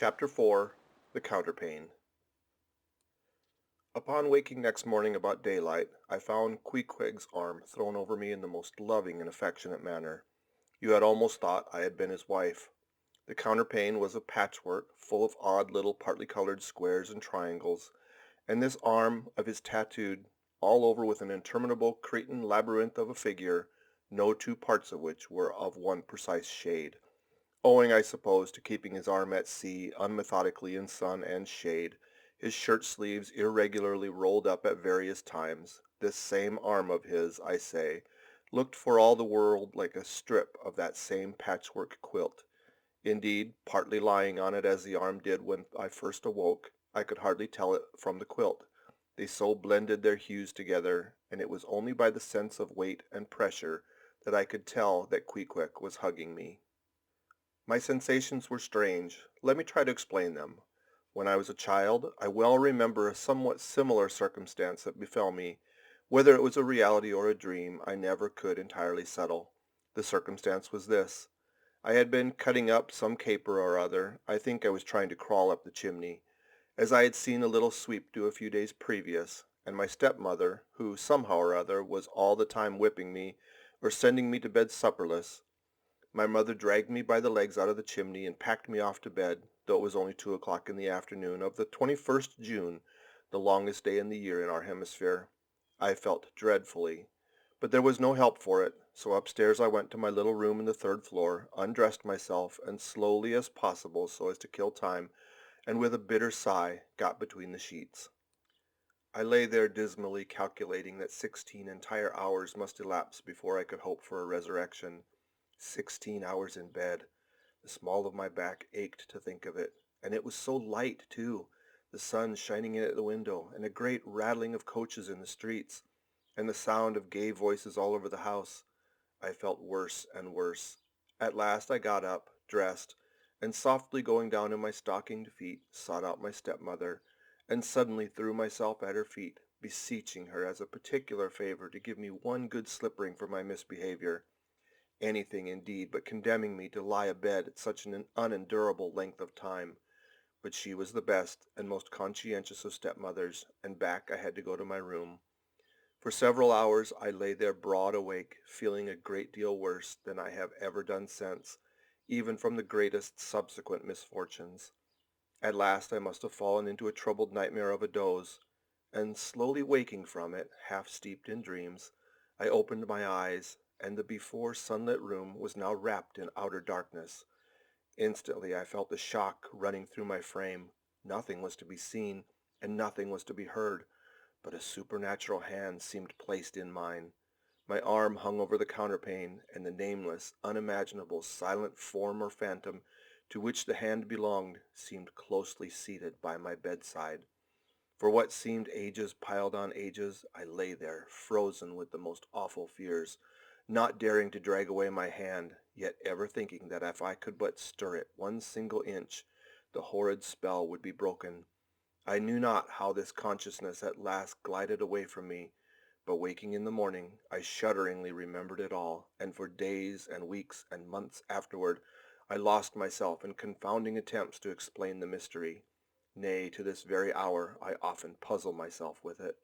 Chapter 4 The Counterpane. Upon waking next morning about daylight, I found Queequeg's arm thrown over me in the most loving and affectionate manner. You had almost thought I had been his wife. The counterpane was of patchwork, full of odd little partly colored squares and triangles, and this arm of his tattooed all over with an interminable Cretan labyrinth of a figure, no two parts of which were of one precise shade, owing, I suppose, to keeping his arm at sea unmethodically in sun and shade, his shirt sleeves irregularly rolled up at various times. This same arm of his, I say, looked for all the world like a strip of that same patchwork quilt. Indeed, partly lying on it as the arm did when I first awoke, I could hardly tell it from the quilt. They so blended their hues together, and it was only by the sense of weight and pressure that I could tell that Queequeg was hugging me. My sensations were strange. Let me try to explain them. When I was a child, I well remember a somewhat similar circumstance that befell me. Whether it was a reality or a dream, I never could entirely settle. The circumstance was this. I had been cutting up some caper or other. I think I was trying to crawl up the chimney, as I had seen a little sweep do a few days previous, and my stepmother, who somehow or other was all the time whipping me or sending me to bed supperless, my mother dragged me by the legs out of the chimney and packed me off to bed, though it was only 2 o'clock in the afternoon of the 21st June, the longest day in the year in our hemisphere. I felt dreadfully, but there was no help for it, so upstairs I went to my little room in the third floor, undressed myself, and slowly as possible so as to kill time, and with a bitter sigh, got between the sheets. I lay there dismally calculating that 16 entire hours must elapse before I could hope for a resurrection. 16 hours in bed. The small of my back ached to think of it. And it was so light, too. The sun shining in at the window, and a great rattling of coaches in the streets, and the sound of gay voices all over the house. I felt worse and worse. At last I got up, dressed, and softly going down in my stockinged feet, sought out my stepmother, and suddenly threw myself at her feet, beseeching her as a particular favor to give me one good slip-ring for my misbehavior. Anything, indeed, but condemning me to lie abed at such an unendurable length of time. But she was the best and most conscientious of stepmothers, and back I had to go to my room. For several hours I lay there broad awake, feeling a great deal worse than I have ever done since, even from the greatest subsequent misfortunes. At last I must have fallen into a troubled nightmare of a doze, and slowly waking from it, half steeped in dreams, I opened my eyes, and the before sunlit room was now wrapped in outer darkness. Instantly I felt a shock running through my frame. Nothing was to be seen, and nothing was to be heard, but a supernatural hand seemed placed in mine. My arm hung over the counterpane, and the nameless, unimaginable, silent form or phantom to which the hand belonged seemed closely seated by my bedside. For what seemed ages piled on ages, I lay there, frozen with the most awful fears, not daring to drag away my hand, yet ever thinking that if I could but stir it one single inch, the horrid spell would be broken. I knew not how this consciousness at last glided away from me, but waking in the morning, I shudderingly remembered it all, and for days and weeks and months afterward, I lost myself in confounding attempts to explain the mystery. Nay, to this very hour, I often puzzle myself with it.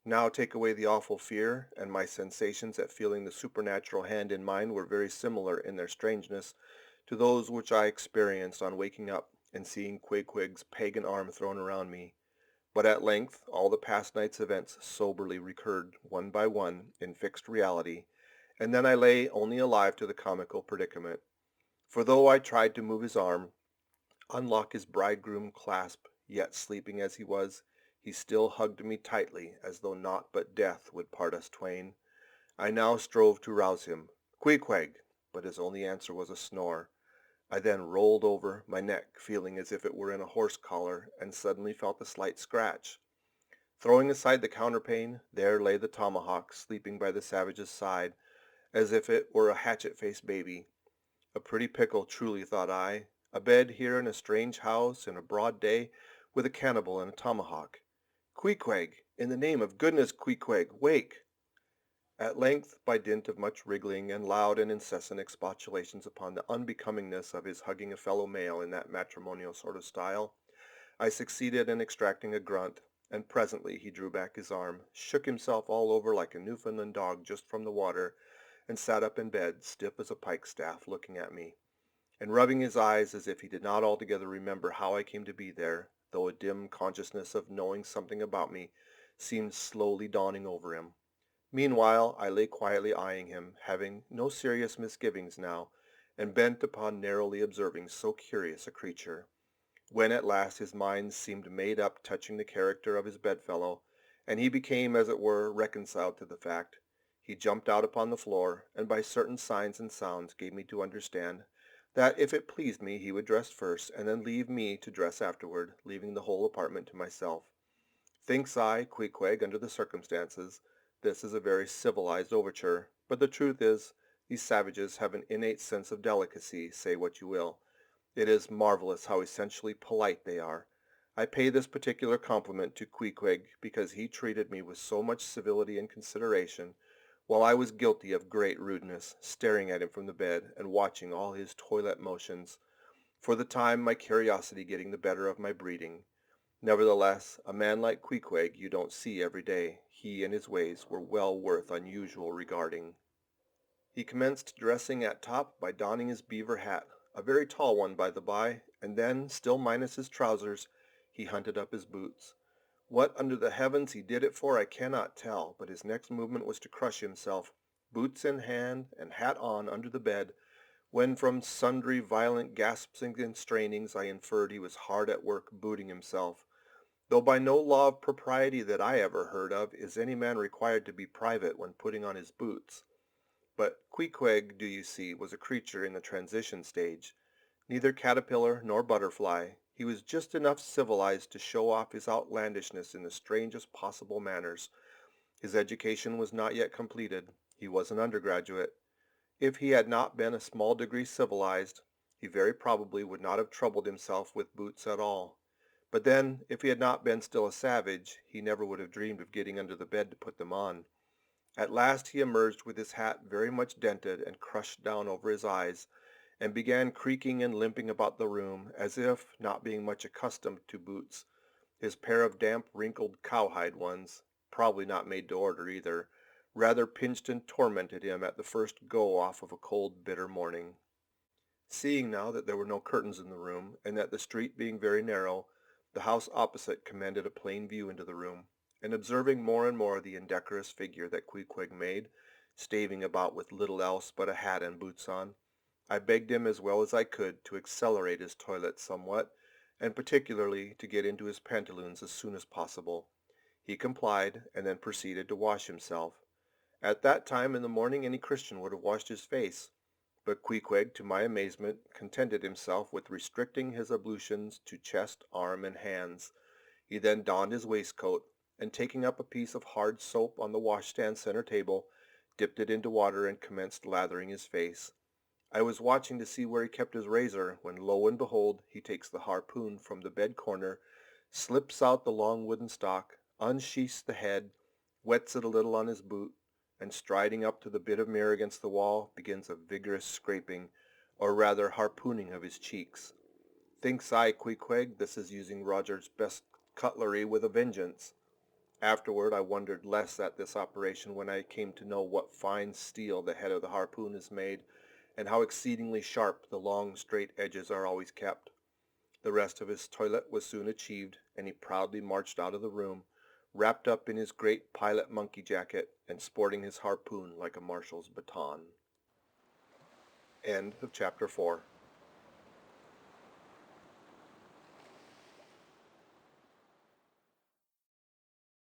Now take away the awful fear, and my sensations at feeling the supernatural hand in mine were very similar in their strangeness to those which I experienced on waking up and seeing Queequeg's pagan arm thrown around me. But at length all the past night's events soberly recurred one by one in fixed reality, and then I lay only alive to the comical predicament. For though I tried to move his arm, unlock his bridegroom clasp, yet sleeping as he was, he still hugged me tightly as though naught but death would part us twain. I now strove to rouse him. "Queequeg!" But his only answer was a snore. I then rolled over, my neck feeling as if it were in a horse collar, and suddenly felt a slight scratch. Throwing aside the counterpane, there lay the tomahawk sleeping by the savage's side, as if it were a hatchet-faced baby. A pretty pickle, truly, thought I. A bed here in a strange house in a broad day, with a cannibal and a tomahawk. "Queequeg! In the name of goodness, Queequeg, wake!" At length, by dint of much wriggling and loud and incessant expostulations upon the unbecomingness of his hugging a fellow male in that matrimonial sort of style, I succeeded in extracting a grunt, and presently he drew back his arm, shook himself all over like a Newfoundland dog just from the water, and sat up in bed, stiff as a pikestaff, looking at me, and rubbing his eyes as if he did not altogether remember how I came to be there, though a dim consciousness of knowing something about me seemed slowly dawning over him. Meanwhile, I lay quietly eyeing him, having no serious misgivings now, and bent upon narrowly observing so curious a creature. When at last his mind seemed made up touching the character of his bedfellow, and he became, as it were, reconciled to the fact, he jumped out upon the floor, and by certain signs and sounds gave me to understand that if it pleased me he would dress first, and then leave me to dress afterward, leaving the whole apartment to myself. Thinks I, Queequeg, under the circumstances, this is a very civilized overture, but the truth is, these savages have an innate sense of delicacy, say what you will. It is marvelous how essentially polite they are. I pay this particular compliment to Queequeg because he treated me with so much civility and consideration, while I was guilty of great rudeness, staring at him from the bed and watching all his toilet motions, for the time my curiosity getting the better of my breeding. Nevertheless, a man like Queequeg you don't see every day. He and his ways were well worth unusual regarding. He commenced dressing at top by donning his beaver hat, a very tall one by the by, and then, still minus his trousers, he hunted up his boots. What under the heavens he did it for I cannot tell, but his next movement was to crush himself, boots in hand and hat on, under the bed, when from sundry violent gasps and strainings I inferred he was hard at work booting himself, though by no law of propriety that I ever heard of is any man required to be private when putting on his boots. But Queequeg, do you see, was a creature in the transition stage, neither caterpillar nor butterfly. He was just enough civilized to show off his outlandishness in the strangest possible manners. His education was not yet completed. He was an undergraduate. If he had not been a small degree civilized, he very probably would not have troubled himself with boots at all. But then, if he had not been still a savage, he never would have dreamed of getting under the bed to put them on. At last he emerged with his hat very much dented and crushed down over his eyes, and began creaking and limping about the room, as if, not being much accustomed to boots, his pair of damp, wrinkled cowhide ones, probably not made to order either, rather pinched and tormented him at the first go-off of a cold, bitter morning. Seeing now that there were no curtains in the room, and that the street being very narrow, the house opposite commanded a plain view into the room, and observing more and more the indecorous figure that Queequeg made, staving about with little else but a hat and boots on, I begged him as well as I could to accelerate his toilet somewhat, and particularly to get into his pantaloons as soon as possible. He complied, and then proceeded to wash himself. At that time in the morning any Christian would have washed his face, but Queequeg, to my amazement, contented himself with restricting his ablutions to chest, arm, and hands. He then donned his waistcoat, and taking up a piece of hard soap on the washstand center table, dipped it into water and commenced lathering his face. I was watching to see where he kept his razor, when lo and behold, he takes the harpoon from the bed corner, slips out the long wooden stock, unsheaths the head, wets it a little on his boot, and striding up to the bit of mirror against the wall, begins a vigorous scraping, or rather harpooning of his cheeks. Thinks I, Queequeg, this is using Roger's best cutlery with a vengeance. Afterward I wondered less at this operation when I came to know what fine steel the head of the harpoon is made, and how exceedingly sharp the long straight edges are always kept. The rest of his toilet was soon achieved, and he proudly marched out of the room, wrapped up in his great pilot monkey jacket, and sporting his harpoon like a marshal's baton. End of chapter 4.